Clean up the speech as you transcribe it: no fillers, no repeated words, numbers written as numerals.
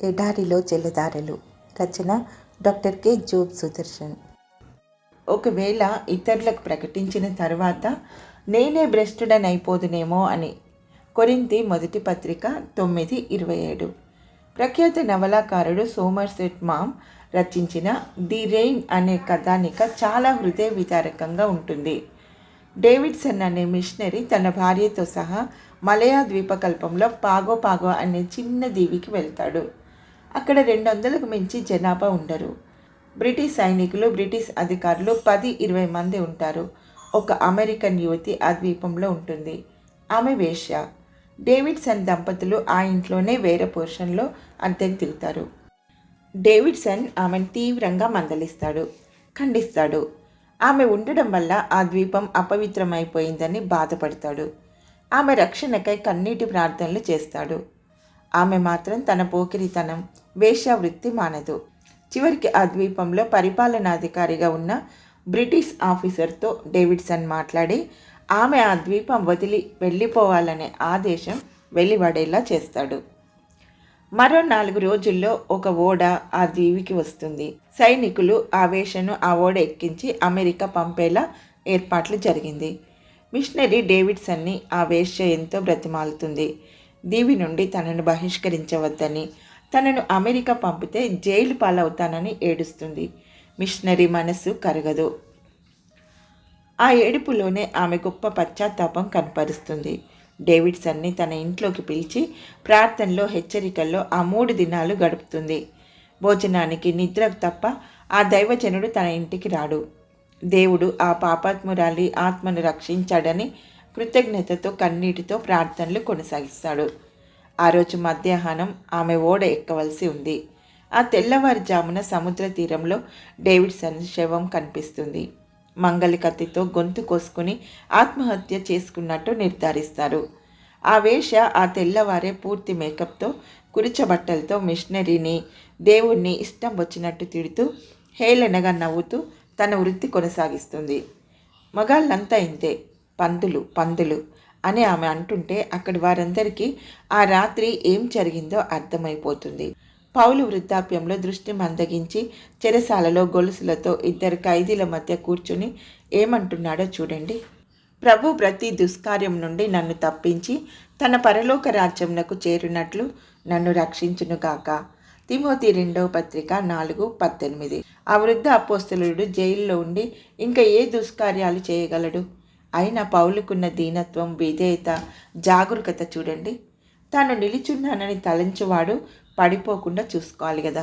ఎడారిలో జలధారలు. రచన doctor K Job Sudarshan. ఒకవేళ ఇతరులకు ప్రకటించిన తర్వాత నేనే భ్రష్టుడనైపోదునేమో అని. కొరింథీ మొదటి పత్రిక 9:27. ప్రఖ్యాత నవలాకారుడు సోమర్సెట్ మామ్ రచించిన ది రెయిన్ అనే కథానిక చాలా హృదయ విదారకంగా ఉంటుంది. డేవిడ్సన్ అనే మిషనరీ తన భార్యతో సహా మలయా ద్వీపకల్పంలో పాగో పాగో అనే చిన్న దీవికి వెళ్తాడు. అక్కడ 200కు మించి జనాభా ఉండరు. బ్రిటిష్ సైనికులు, బ్రిటిష్ అధికారులు 10-20 మంది ఉంటారు. ఒక అమెరికన్ యువతి ఆ ద్వీపంలో ఉంటుంది. ఆమె వేశ్య. డేవిడ్సన్ దంపతులు ఆ ఇంట్లోనే వేరే పోర్షన్లో అద్దెకు దిగుతారు. డేవిడ్సన్ ఆమెను తీవ్రంగా మందలిస్తాడు, ఖండిస్తాడు. ఆమె ఉండడం వల్ల ఆ ద్వీపం అపవిత్రమైపోయిందని బాధపడతాడు. ఆమె రక్షణకై కన్నీటి ప్రార్థనలు చేస్తాడు. ఆమె మాత్రం తన పోకిరితనం, వేశ్యావృత్తి మానదు. చివరికి ఆ ద్వీపంలో పరిపాలనాధికారిగా ఉన్న బ్రిటిష్ ఆఫీసర్తో డేవిడ్సన్ మాట్లాడి ఆమె ఆ ద్వీపం వదిలి వెళ్ళిపోవాలనే ఆదేశం వెలువడేలా చేస్తాడు. మరో 4 రోజుల్లో ఒక ఓడ ఆ దీవికి వస్తుంది. సైనికులు ఆ వేశ్యను ఆ ఓడ ఎక్కించి అమెరికా పంపేలా ఏర్పాట్లు జరిగింది. మిషనరీ డేవిడ్సన్ని ఆ వేశ్య ఎంతో బ్రతిమాలుతుంది. దీవి నుండి తనను బహిష్కరించవద్దని, తనను అమెరికా పంపితే జైలు పాలవుతానని ఏడుస్తుంది. మిషనరీ మనస్సు కరగదు. ఆ ఏడుపులోనే ఆమె గొప్ప పశ్చాత్తాపం కనపరుస్తుంది. డేవిడ్సన్ని తన ఇంట్లోకి పిలిచి ప్రార్థనలో, హెచ్చరికల్లో ఆ 3 దినాలు గడుపుతుంది. భోజనానికి, నిద్రకు తప్ప ఆ దైవజనుడు తన ఇంటికి రాడు. దేవుడు ఆ పాపాత్మురాలి ఆత్మను రక్షించాడని కృతజ్ఞతతో కన్నీటితో ప్రార్థనలు కొనసాగిస్తాడు. ఆ రోజు మధ్యాహ్నం ఆమె ఓడ ఎక్కవలసి ఉంది. ఆ తెల్లవారుజామున సముద్ర తీరంలో డేవిడ్సన్ శవం కనిపిస్తుంది. మంగలి కత్తితో గొంతు కోసుకుని ఆత్మహత్య చేసుకున్నట్టు నిర్ధారిస్తారు. ఆ వేశ్య ఆ తెల్లవారే పూర్తి మేకప్తో, కురిచబట్టలతో మిషనరీని, దేవుణ్ణి ఇష్టం వచ్చినట్టు తిడుతూ, హేళనగా నవ్వుతూ తన వృత్తి కొనసాగిస్తుంది. మగాళ్ళంతా ఇంతే, పందులు అని ఆమె అంటుంటే అక్కడి వారందరికీ ఆ రాత్రి ఏం జరిగిందో అర్థమైపోతుంది. పౌలు వృద్ధాప్యంలో దృష్టి మందగించి చెరసాలలో గొలుసులతో 2 ఖైదీల మధ్య కూర్చుని ఏమంటున్నాడో చూడండి. ప్రభు ప్రతి దుష్కార్యం నుండి నన్ను తప్పించి తన పరలోక రాజ్యమునకు చేరినట్లు నన్ను రక్షించునుగాక. తిమోతి 2వ పత్రిక 4:18. ఆ వృద్ధ అపోస్తలుడు జైల్లో ఉండి ఇంకా ఏ దుష్కార్యాలు చేయగలడు? అయినా పౌలుకున్న దీనత్వం, విధేయత, జాగరూకత చూడండి. తాను నిలిచున్నానని తలంచువాడు పడిపోకుండా చూసుకోవాలి కదా.